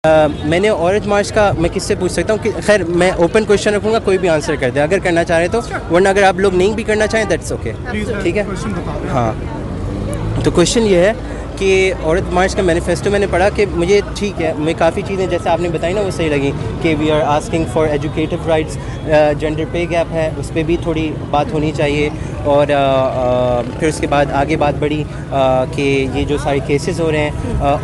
मैंने ऑरेंज मार्च का मैं किससे पूछ सकता हूँ कि खैर मैं ओपन क्वेश्चन रखूँगा, कोई भी आंसर कर दे अगर करना चाह रहे तो, वरना अगर आप लोग नहीं भी करना चाहें दैट्स ओके। ठीक है, हाँ। तो क्वेश्चन ये है कि ऑरेंज मार्च का मैनिफेस्टो मैंने पढ़ा कि मुझे ठीक है, मैं काफ़ी चीज़ें जैसे आपने बताई ना वो सही लगी कि we are asking for educative rights, gender pay gap है उस पर भी थोड़ी बात होनी चाहिए, और फिर उसके बाद आगे बात बढ़ी कि ये जो सारे केसेस हो रहे हैं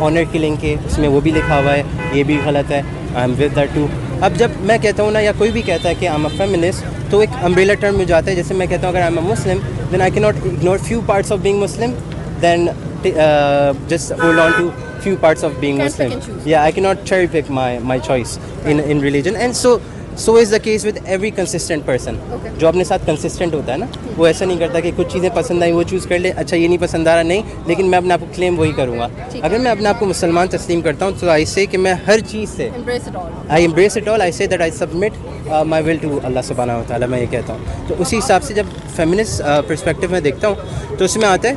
ऑनर किलिंग के, उसमें वो भी लिखा हुआ है, ये भी गलत है। I am with that too. अब जब मैं कहता हूँ ना या कोई भी कहता है कि आई एम अ फेमिनिस्ट, तो एक अम्ब्रेला टर्म में जाता है। जैसे मैं कहता हूँ अगर I am a Muslim then I can not ignore few parts of being Muslim, then just hold on to few parts of being Muslim. Yeah, I cannot cherry pick my choice in religion, and so is the case with every consistent person. जो अपने साथ consistent होता है ना, वो ऐसा नहीं करता कि कुछ चीज़ें पसंद आई वो चूज़ कर ले, अच्छा ये नहीं पसंद आ रहा नहीं, लेकिन मैं अपने आप को क्लेम वही करूँगा। अगर मैं अपने आप को मुसलमान तस्लीम करता हूँ तो आई से कि मैं हर चीज़ से I embrace it all. I say that I submit my will to Allah subhanahu wa ta'ala, मैं ये कहता हूँ। तो उसी हिसाब से जब फेमिनिस्ट पर्सपेक्टिव में देखता हूँ तो उसमें आता है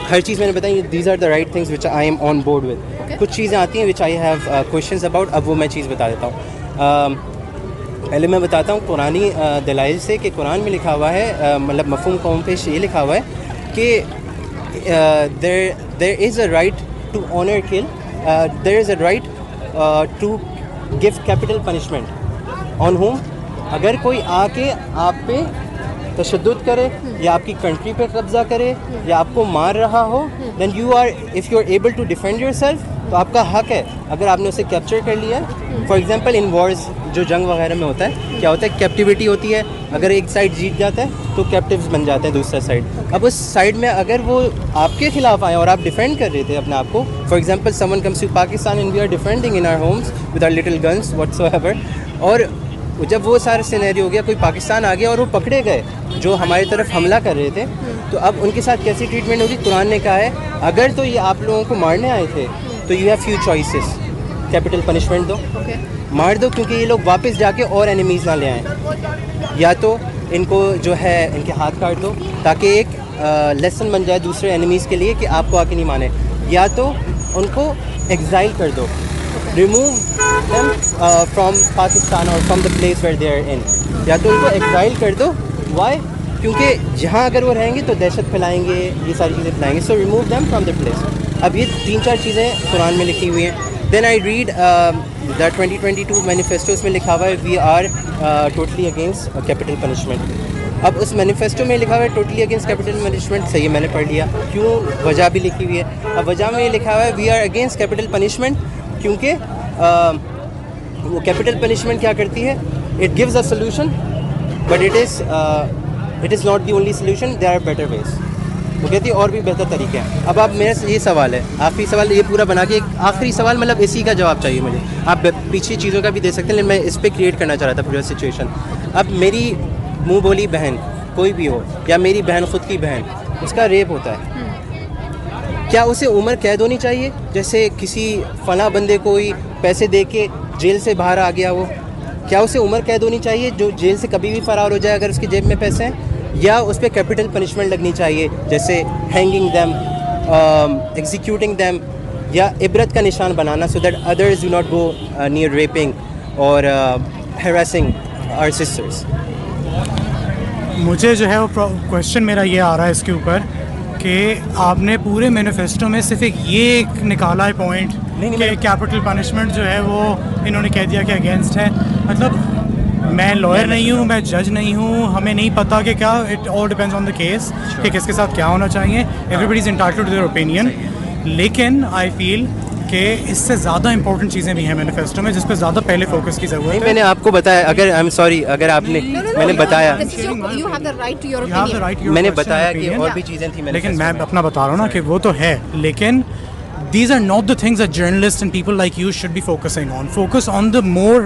हर चीज़ मैंने बताई, these are the right things which I am on board with. कुछ चीज़ें आती हैं which I have questions about, अब वो मैं चीज़ बता देता हूँ। पहले मैं बताता हूँ कुरानी दलाइल से कि कुरान में लिखा हुआ है, मतलब मफ़हूम कौम पेश ये लिखा हुआ है कि there is a right to honour kill, there is a right to give capital punishment on home. अगर कोई आके आप पे तशद्दुद करे या आपकी कंट्री पे कब्ज़ा करे या आपको मार रहा हो, then you are if you are able to defend yourself, तो आपका हक है अगर आपने उसे कैप्चर कर लिया। फॉर एग्जांपल इन वॉर्स जो जंग वगैरह में होता है क्या होता है, कैप्टिविटी होती है। अगर एक साइड जीत जाता है तो कैप्टिव्स बन जाते हैं दूसरा साइड। अब उस साइड में अगर वो आपके खिलाफ आए और आप डिफेंड कर रहे थे अपने आप को, for example someone comes to Pakistan and we are defending in our homes with our little guns whatsoever, और जब वो सारा सिनेरियो हो गया, कोई पाकिस्तान आ गया और वो पकड़े गए जो हमारी तरफ हमला कर रहे थे, तो अब उनके साथ कैसी ट्रीटमेंट होगी। कुरान ने कहा है अगर तो ये आप लोगों को मारने आए थे तो you have few choices, capital punishment दो, मार दो क्योंकि ये लोग वापस जाके और एनिमीज़ ना ले आएँ, या तो इनको जो है इनके हाथ काट दो ताकि एक लेसन बन जाए दूसरे एनिमीज़ के लिए कि आपको आके नहीं माने, या तो उनको एग्जाइल कर दो, रिमूव देम फ्रॉम पाकिस्तान और from the place where they are in, या तो उनको एग्जाइल कर दो। वाई? क्योंकि जहाँ अगर वो रहेंगे तो दहशत फैलाएंगे, ये सारी चीज़ें फैलाएंगे, so remove them from the place. अब ये 3-4 चीज़ें कुरान में लिखी हुई हैं। Then I read the 2022 manifestos में लिखा हुआ है we are totally against capital punishment. अब उस मैनिफेस्टो में लिखा हुआ है टोटली अगेंस्ट कैपिटल पनिशमेंट, सही है मैंने पढ़ लिया, क्यों वजह भी लिखी हुई है। अब वजह में ये लिखा हुआ है we are against capital punishment क्योंकि वो कैपिटल पनिशमेंट क्या करती है, it gives a solution but it is not the only solution, there are better ways. वो कहती है और भी बेहतर तरीके हैं। अब आप मेरा ये सवाल है, आखिरी सवाल ये पूरा बना के एक आखिरी सवाल, मतलब इसी का जवाब चाहिए मुझे। आप पीछे चीज़ों का भी दे सकते हैं लेकिन मैं इस पर क्रिएट करना चाह रहा था पूरा सिचुएशन। अब मेरी मुँह बोली बहन कोई भी हो या मेरी बहन ख़ुद की बहन, उसका रेप होता है, क्या उसे उम्र कैद होनी चाहिए? जैसे किसी फला बंदे को ही पैसे दे के जेल से बाहर आ गया वो, क्या उसे उम्र कैद होनी चाहिए जो जेल से कभी भी फ़रार हो जाए अगर उसकी जेब में पैसे हैं, या उस पर कैपिटल पनिशमेंट लगनी चाहिए जैसे हैंगिंग दैम, एग्जीक्यूटिंग दैम, या इबरत का निशान बनाना so that others do not go near raping और हैरेसिंग आवर सिस्टर्स। मुझे जो है वो क्वेश्चन मेरा ये आ रहा है इसके ऊपर कि आपने पूरे मैनिफेस्टो में सिर्फ एक निकाला है पॉइंट कि कैपिटल पनिशमेंट जो है वो इन्होंने कह दिया कि अगेंस्ट है। मतलब मैं लॉयर नहीं हूँ, मैं जज नहीं हूँ, हमें नहीं पता कि क्या, it all depends on the case कि किसके साथ क्या होना चाहिए। Everybody is entitled to their opinion, लेकिन आई फील कि इससे ज़्यादा इंपॉर्टेंट चीज़ें भी हैं मैनिफेस्टो में जिस पर ज़्यादा पहले फोकस की ज़रूरत है। मैंने आपको बताया, अगर आई एम सॉरी अगर आपने मैंने बताया मैंने बताया कि और भी चीज़ें थी, लेकिन मैं अपना बता रहा हूँ ना कि वो तो है, लेकिन these are not the things that journalists and people like you should be focusing on. Focus on the more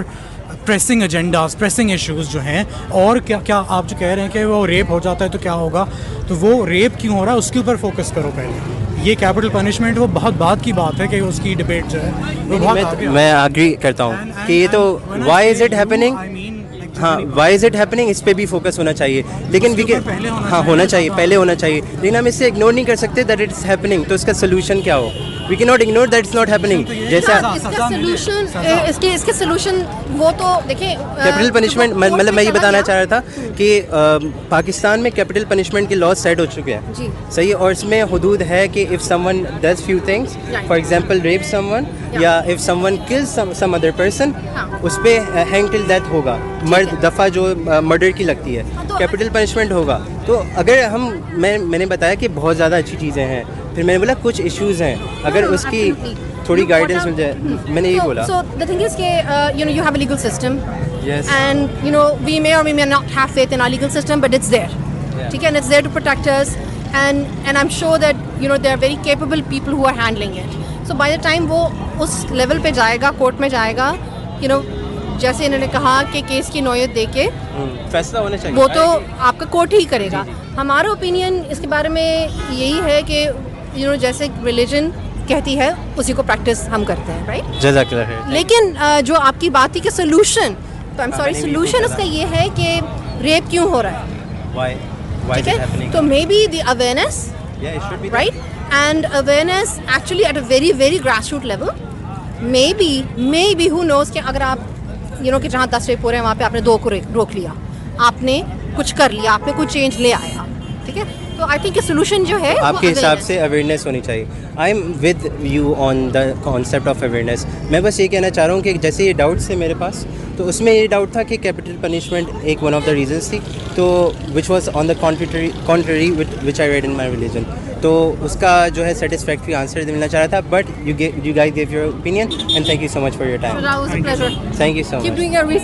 pressing agendas, pressing issues जो हैं। और क्या क्या आप जो कह रहे हैं कि वो रेप हो जाता है तो क्या होगा, तो वो रेप क्यों हो रहा है उसके ऊपर फोकस करो पहले। ये कैपिटल पनिशमेंट वो बहुत बात की बात है कि उसकी डिबेट जो है वो बहुत मैं एग्री करता हूँ कि ये तो why is it happening? हाँ वाई इज़ इट हैपनिंग, इस पे भी फोकस होना चाहिए, लेकिन वी के हाँ होना चाहिए, पहले होना चाहिए, लेकिन हम इससे इग्नोर नहीं कर सकते दैट इट्स हैपनिंग, तो इसका सोल्यूशन क्या हो? We can not ignore that it's not happening. जैसा इसके सोल्यूशन वो तो देखिए कैपिटल पनिशमेंट, मतलब मैं ये बताना चाह रहा था कि पाकिस्तान में कैपिटल पनिशमेंट के लॉज सेट हो चुके हैं, जी। सही है, और इसमें हदूद है कि if someone does few things, for example rape someone या if someone kills some other person, उस पर हैंग टिल डेथ होगा, मर्द दफ़ा जो मर्डर की लगती है, कैपिटल पनिशमेंट होगा। तो अगर हम मैंने बताया कि बहुत ज़्यादा अच्छी चीज़ें हैं, फिर मैंने बोला कुछ इश्यूज़ हैं, अगर उसकी थोड़ी गाइडेंस मिल जाए, मैंने यही बोला। So the thing is that you have a legal system, Yes. and we may or we may not have faith in our legal system, but it's there. Yeah. ठीक है, and it's there to protect us, and I'm sure that there are very capable people who are handling it. So by the time वो उस level पे जाएगा, court में जाएगा, जैसे इन्होंने कहा कि केस की नौयत दे के फैसला होना चाहिए, वो तो आपका कोर्ट ही करेगा। हमारा ओपिनियन इसके बारे में यही है कि जैसे रिलीजन कहती है उसी को प्रैक्टिस हम करते हैं, राइट? जज़ाकल्लाह खैर। लेकिन जो आपकी बात थी कि सोल्यूशन, तो आई एम सॉरी, मैंने भी सोल्यूशन पूछा उसका था। ये है कि रेप क्यों हो रहा है, Why ठीक is it है? happening? तो maybe the awareness, Yeah, it should be right, and awareness actually at a very very grass root level, maybe who knows कि अगर आप कि जहाँ 10 रेप हो रहे हैं वहाँ पे आपने 2 को रोक लिया, आपने कुछ कर लिया, आपने कुछ चेंज ले आया, ठीक है? तो आई थिंक सोल्यूशन जो है वो आपके हिसाब awareness से अवेयरनेस होनी चाहिए। आई am with you on the concept of awareness. मैं बस ये कहना चाह रहा हूँ कि जैसे ये डाउट्स थे मेरे पास, तो उसमें ये डाउट था कि कैपिटल पनिशमेंट एक वन ऑफ द रीजंस थी, तो which was on the contrary which I read in my religion, तो उसका जो है सेटिस्फैक्ट्री आंसर मिलना चाह रहा था, but you guys give your opinion and thank you so much for your So time. that was a pleasure. Thank you so Keep much. doing your research.